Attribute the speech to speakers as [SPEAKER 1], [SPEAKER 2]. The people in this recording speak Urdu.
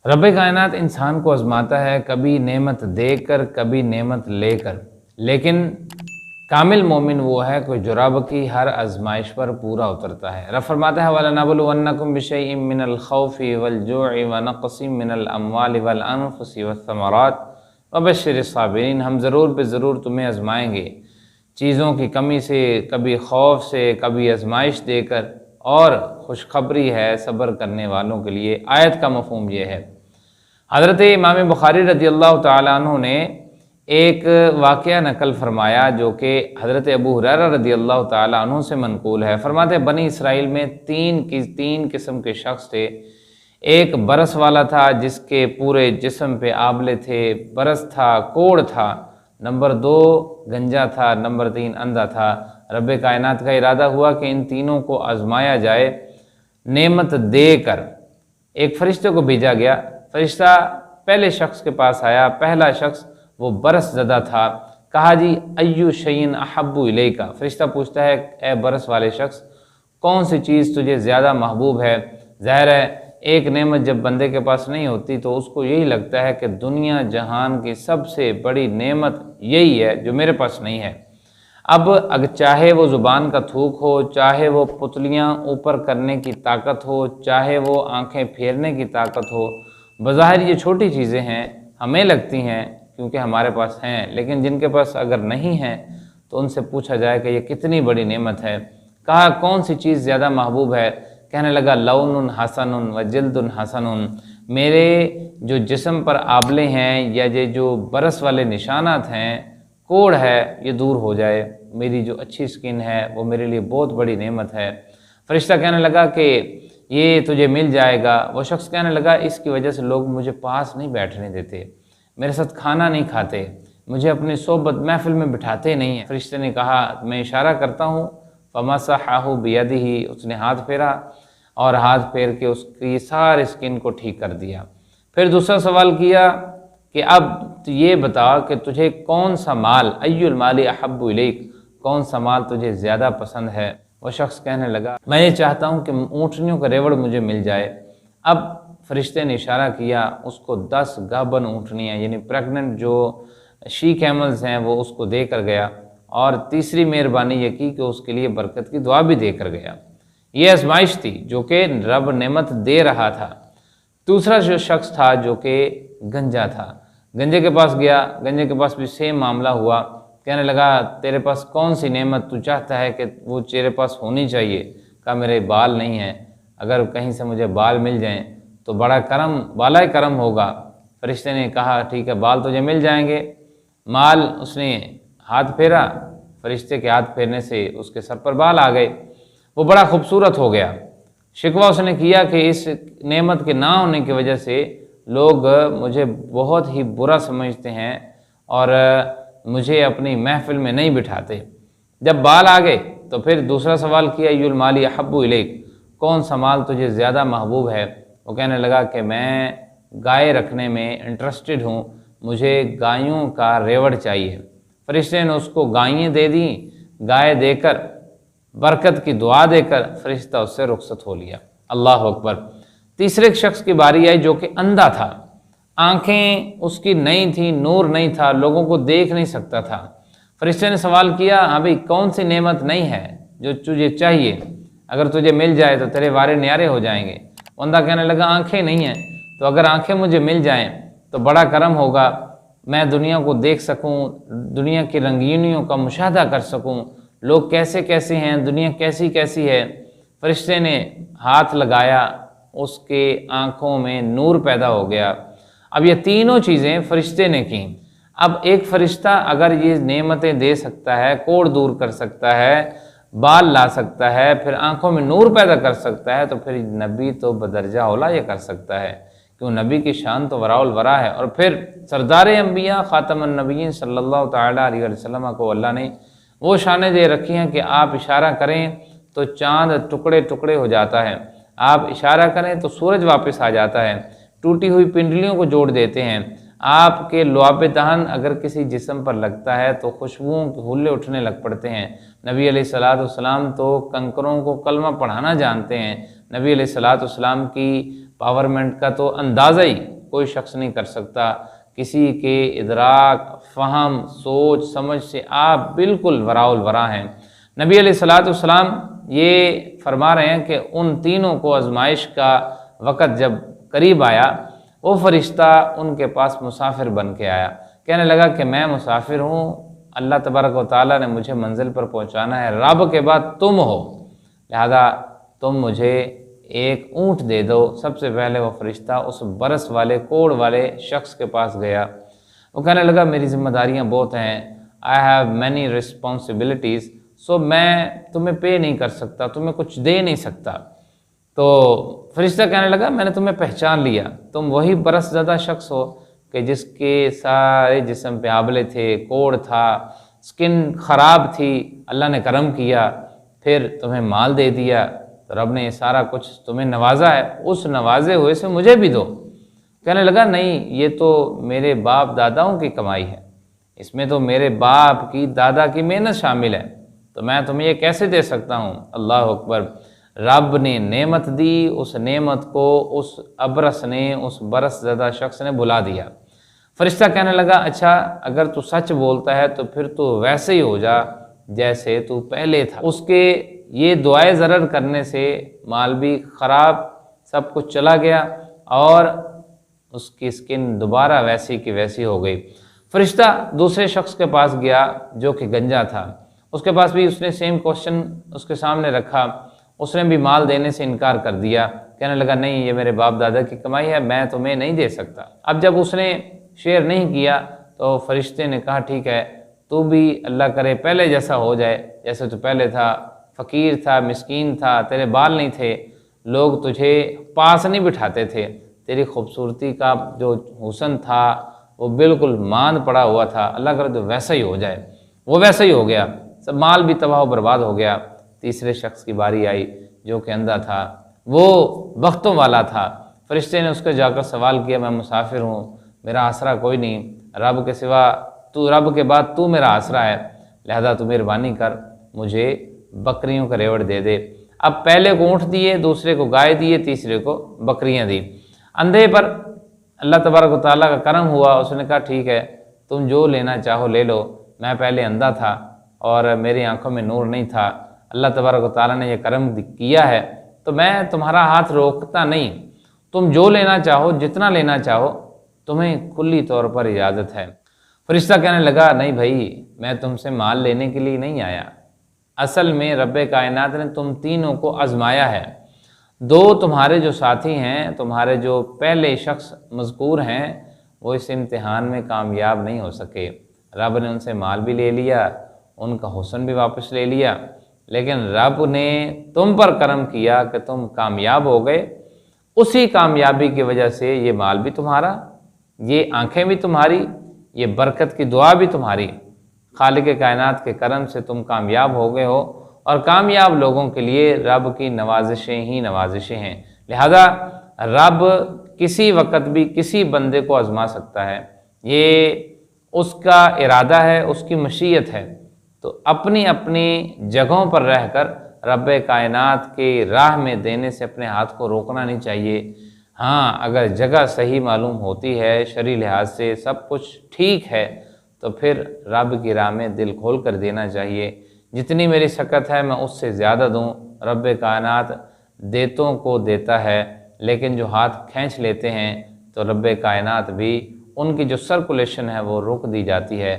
[SPEAKER 1] رب کائنات انسان کو آزماتا ہے، کبھی نعمت دے کر کبھی نعمت لے کر، لیکن کامل مومن وہ ہے کہ جو رب کی ہر آزمائش پر پورا اترتا ہے۔ رب فرماتا ہے وَلَنَبْلُوَنَّكُمْ بِشَيْءٍ مِّنَ الْخَوْفِ وَالْجُوعِ وَنَقْصٍ مِّنَ الْأَمْوَالِ وَالْأَنفُسِ وَالثَّمَرَاتِ وَبَشِّرِ الصَّابِرِينَ، ہم ضرور بے ضرور تمہیں آزمائیں گے، چیزوں کی کمی سے، کبھی خوف سے، کبھی آزمائش دے کر، اور خوشخبری ہے صبر کرنے والوں کے لیے۔ آیت کا مفہوم یہ ہے، حضرت امام بخاری رضی اللہ تعالیٰ عنہ نے ایک واقعہ نقل فرمایا جو کہ حضرت ابو ہریرہ رضی اللہ تعالیٰ عنہ سے منقول ہے۔ فرماتے ہیں بنی اسرائیل میں تین قسم کے شخص تھے۔ ایک برس والا تھا جس کے پورے جسم پہ آبلے تھے، برس تھا، کوڑ تھا۔ نمبر 2 گنجا تھا، نمبر 3 اندھا تھا۔ رب کائنات کا ارادہ ہوا کہ ان تینوں کو آزمایا جائے نعمت دے کر۔ ایک فرشتے کو بھیجا گیا، فرشتہ پہلے شخص کے پاس آیا، پہلا شخص وہ برس زدہ تھا۔ کہا جی ایو شیئن احب الیک، فرشتہ پوچھتا ہے اے برس والے شخص کون سی چیز تجھے زیادہ محبوب ہے؟ ظاہر ہے ایک نعمت جب بندے کے پاس نہیں ہوتی تو اس کو یہی لگتا ہے کہ دنیا جہان کی سب سے بڑی نعمت یہی ہے جو میرے پاس نہیں ہے۔ اب اگر چاہے وہ زبان کا تھوک ہو، چاہے وہ پتلیاں اوپر کرنے کی طاقت ہو، چاہے وہ آنکھیں پھیرنے کی طاقت ہو، بظاہر یہ چھوٹی چیزیں ہیں، ہمیں لگتی ہیں کیونکہ ہمارے پاس ہیں، لیکن جن کے پاس اگر نہیں ہیں تو ان سے پوچھا جائے کہ یہ کتنی بڑی نعمت ہے۔ کہا کون سی چیز زیادہ محبوب ہے؟ کہنے لگا لون حسن و جلد حسن، میرے جو جسم پر آبلے ہیں یا یہ جو برس والے نشانات ہیں، کوڑ ہے، یہ دور ہو جائے، میری جو اچھی سکن ہے وہ میرے لیے بہت بڑی نعمت ہے۔ فرشتہ کہنے لگا کہ یہ تجھے مل جائے گا۔ وہ شخص کہنے لگا اس کی وجہ سے لوگ مجھے پاس نہیں بیٹھنے دیتے، میرے ساتھ کھانا نہیں کھاتے، مجھے اپنی صحبت محفل میں بٹھاتے نہیں ہیں۔ فرشتے نے کہا میں اشارہ کرتا ہوں، فَمَسَحَهُ بِيَدِهِ، اس نے ہاتھ پھیرا اور ہاتھ پھیر کے اس کی سارے سکن کو ٹھیک کر دیا۔ پھر دوسرا سوال کیا کہ اب یہ بتا کہ تجھے کون سا مال، ایُّ المال احب الیک، کون سا مال تجھے زیادہ پسند ہے؟ وہ شخص کہنے لگا میں یہ چاہتا ہوں کہ اونٹنیوں کا ریوڑ مجھے مل جائے۔ اب فرشتے نے اشارہ کیا، اس کو 10 گابن اونٹنیاں یعنی پریگننٹ جو شی کیملز ہیں وہ اس کو دے کر گیا، اور تیسری مہربانی یہ کی کہ اس کے لیے برکت کی دعا بھی دے کر گیا۔ یہ آزمائش تھی جو کہ رب نعمت دے رہا تھا۔ دوسرا جو شخص تھا جو کہ گنجا تھا، گنجے کے پاس گیا، گنجے کے پاس بھی سیم معاملہ ہوا۔ کہنے لگا تیرے پاس کون سی نعمت تو چاہتا ہے کہ وہ تیرے پاس ہونی چاہیے؟ کہا میرے بال نہیں ہیں، اگر کہیں سے مجھے بال مل جائیں تو بڑا کرم، بالائے کرم ہوگا۔ فرشتے نے کہا ٹھیک ہے بال تجھے مل جائیں گے۔ مال اس نے ہاتھ پھیرا، فرشتے کے ہاتھ پھیرنے سے اس کے سر پر بال آ گئے، وہ بڑا خوبصورت ہو گیا۔ شکوہ اس نے کیا کہ اس نعمت کے نہ ہونے کی وجہ سے لوگ مجھے بہت ہی برا سمجھتے ہیں اور مجھے اپنی محفل میں نہیں بٹھاتے۔ جب بال آ گئے تو پھر دوسرا سوال کیا ایُّ المال احب الیک، کون سا مال تجھے زیادہ محبوب ہے؟ وہ کہنے لگا کہ میں گائے رکھنے میں انٹرسٹڈ ہوں، مجھے گایوں کا ریوڑ چاہیے۔ فرشتے نے اس کو گائیں دے دیں، گائے دے کر برکت کی دعا دے کر فرشتہ اس سے رخصت ہو لیا۔ اللہ اکبر۔ تیسرے شخص کی باری آئی جو کہ اندھا تھا، آنکھیں اس کی نہیں تھیں، نور نہیں تھا، لوگوں کو دیکھ نہیں سکتا تھا۔ فرشتے نے سوال کیا ہاں بھئی کون سی نعمت نہیں ہے جو تجھے چاہیے؟ اگر تجھے مل جائے تو تیرے وارے نیارے ہو جائیں گے۔ بندہ کہنے لگا آنکھیں نہیں ہیں، تو اگر آنکھیں مجھے مل جائیں تو بڑا کرم ہوگا، میں دنیا کو دیکھ سکوں، دنیا کی رنگینیوں کا مشاہدہ کر سکوں، لوگ کیسے کیسے ہیں، دنیا کیسی کیسی ہے۔ فرشتے نے ہاتھ لگایا، اس کے آنکھوں میں نور پیدا ہو گیا۔ اب یہ تینوں چیزیں فرشتے نے کیں۔ اب ایک فرشتہ اگر یہ نعمتیں دے سکتا ہے، کوڑ دور کر سکتا ہے، بال لا سکتا ہے، پھر آنکھوں میں نور پیدا کر سکتا ہے، تو پھر نبی تو بدرجہ اولا یہ کر سکتا ہے، کیوں نبی کی شان تو وراء الورا ہے۔ اور پھر سردار انبیاء خاتم النبیین صلی اللہ تعالیٰ علیہ وسلم کو اللہ نے وہ شانیں دے رکھی ہیں کہ آپ اشارہ کریں تو چاند ٹکڑے ٹکڑے ہو جاتا ہے، آپ اشارہ کریں تو سورج واپس آ جاتا ہے، ٹوٹی ہوئی پنڈلیوں کو جوڑ دیتے ہیں، آپ کے لعاب دہن اگر کسی جسم پر لگتا ہے تو خوشبوؤں کے حلے اٹھنے لگ پڑتے ہیں۔ نبی علیہ الصلوۃ والسلام تو کنکروں کو کلمہ پڑھانا جانتے ہیں، نبی علیہ الصلوۃ والسلام کی پاورمنٹ کا تو اندازہ ہی کوئی شخص نہیں کر سکتا۔ کسی کے ادراک، فہم، سوچ سمجھ سے آپ بالکل وراء الورا ہیں۔ نبی علیہ السلام یہ فرما رہے ہیں کہ ان تینوں کو آزمائش کا وقت جب قریب آیا، وہ فرشتہ ان کے پاس مسافر بن کے آیا، کہنے لگا کہ میں مسافر ہوں، اللہ تبارک و تعالیٰ نے مجھے منزل پر پہنچانا ہے، رب کے بعد تم ہو، لہذا تم مجھے ایک اونٹ دے دو۔ سب سے پہلے وہ فرشتہ اس برس والے، کوڑ والے شخص کے پاس گیا، وہ کہنے لگا میری ذمہ داریاں بہت ہیں، I have many responsibilities، سو میں تمہیں پے نہیں کر سکتا، تمہیں کچھ دے نہیں سکتا۔ تو فرشتہ کہنے لگا میں نے تمہیں پہچان لیا، تم وہی برس زدہ شخص ہو کہ جس کے سارے جسم پہ آبلے تھے، کوڑ تھا، سکن خراب تھی، اللہ نے کرم کیا، پھر تمہیں مال دے دیا، تو رب نے یہ سارا کچھ تمہیں نوازا ہے، اس نوازے ہوئے سے مجھے بھی دو۔ کہنے لگا نہیں، یہ تو میرے باپ داداؤں کی کمائی ہے، اس میں تو میرے باپ کی، دادا کی محنت شامل ہے، تو میں تمہیں یہ کیسے دے سکتا ہوں؟ اللہ اکبر۔ رب نے نعمت دی، اس نعمت کو اس ابرس نے، اس برس زدہ شخص نے بلا دیا۔ فرشتہ کہنے لگا اچھا اگر تو سچ بولتا ہے تو پھر تو ویسے ہی ہو جا جیسے تو پہلے تھا۔ اس کے یہ دعائے ضرر کرنے سے مال بھی خراب، سب کچھ چلا گیا، اور اس کی سکن دوبارہ ویسی کی ویسی ہو گئی۔ فرشتہ دوسرے شخص کے پاس گیا جو کہ گنجا تھا، اس کے پاس بھی اس نے سیم کوشچن اس کے سامنے رکھا، اس نے بھی مال دینے سے انکار کر دیا، کہنے لگا نہیں یہ میرے باپ دادا کی کمائی ہے، میں تمہیں نہیں دے سکتا۔ اب جب اس نے شیئر نہیں کیا تو فرشتے نے کہا ٹھیک ہے، تو بھی اللہ کرے پہلے جیسا ہو جائے، جیسے تو پہلے تھا، فقیر تھا، مسکین تھا، تیرے بال نہیں تھے، لوگ تجھے پاس نہیں بٹھاتے تھے، تیری خوبصورتی کا جو حسن تھا وہ بالکل ماند پڑا ہوا تھا، اللہ کرے تو ویسا ہی ہو جائے۔ وہ ویسا ہی ہو گیا، سب مال بھی تباہ و برباد ہو گیا۔ تیسرے شخص کی باری آئی جو کہ اندھا تھا، وہ بختوں والا تھا۔ فرشتے نے اس کو جا کر سوال کیا میں مسافر ہوں، میرا آسرا کوئی نہیں، رب کے سوا تو، رب کے بعد تو میرا آسرا ہے، لہذا تو مہربانی کر مجھے بکریوں کا ریوڑ دے دے۔ اب پہلے کو اونٹ دیے، دوسرے کو گائے دیے، تیسرے کو بکریاں دی۔ اندھے پر اللہ تبارک و تعالیٰ کا کرم ہوا، اس نے کہا ٹھیک ہے تم جو لینا چاہو لے لو، میں پہلے اندھا تھا اور میری آنکھوں میں نور نہیں تھا، اللہ تبارک و تعالیٰ نے یہ کرم کیا ہے تو میں تمہارا ہاتھ روکتا نہیں، تم جو لینا چاہو، جتنا لینا چاہو، تمہیں کلی طور پر اجازت ہے۔ فرشتہ کہنے لگا نہیں بھائی، میں تم سے مال لینے کے لیے نہیں آیا، اصل میں رب کائنات نے تم تینوں کو آزمایا ہے۔ دو تمہارے جو ساتھی ہیں، تمہارے جو پہلے شخص مذکور ہیں، وہ اس امتحان میں کامیاب نہیں ہو سکے، رب نے ان سے مال بھی لے لیا، ان کا حسن بھی واپس لے لیا، لیکن رب نے تم پر کرم کیا کہ تم کامیاب ہو گئے، اسی کامیابی کی وجہ سے یہ مال بھی تمہارا، یہ آنکھیں بھی تمہاری، یہ برکت کی دعا بھی تمہاری، خالق کائنات کے کرم سے تم کامیاب ہو گئے ہو، اور کامیاب لوگوں کے لیے رب کی نوازشیں ہی نوازشیں ہیں، لہذا رب کسی وقت بھی کسی بندے کو آزما سکتا ہے، یہ اس کا ارادہ ہے، اس کی مشیت ہے، تو اپنی اپنی جگہوں پر رہ کر رب کائنات کے راہ میں دینے سے اپنے ہاتھ کو روکنا نہیں چاہیے۔ ہاں اگر جگہ صحیح معلوم ہوتی ہے، شرعی لحاظ سے سب کچھ ٹھیک ہے، تو پھر رب کی راہ میں دل کھول کر دینا چاہیے۔ جتنی میری سکت ہے میں اس سے زیادہ دوں، رب کائنات دیتوں کو دیتا ہے، لیکن جو ہاتھ کھینچ لیتے ہیں تو رب کائنات بھی ان کی جو سرکولیشن ہے وہ روک دی جاتی ہے۔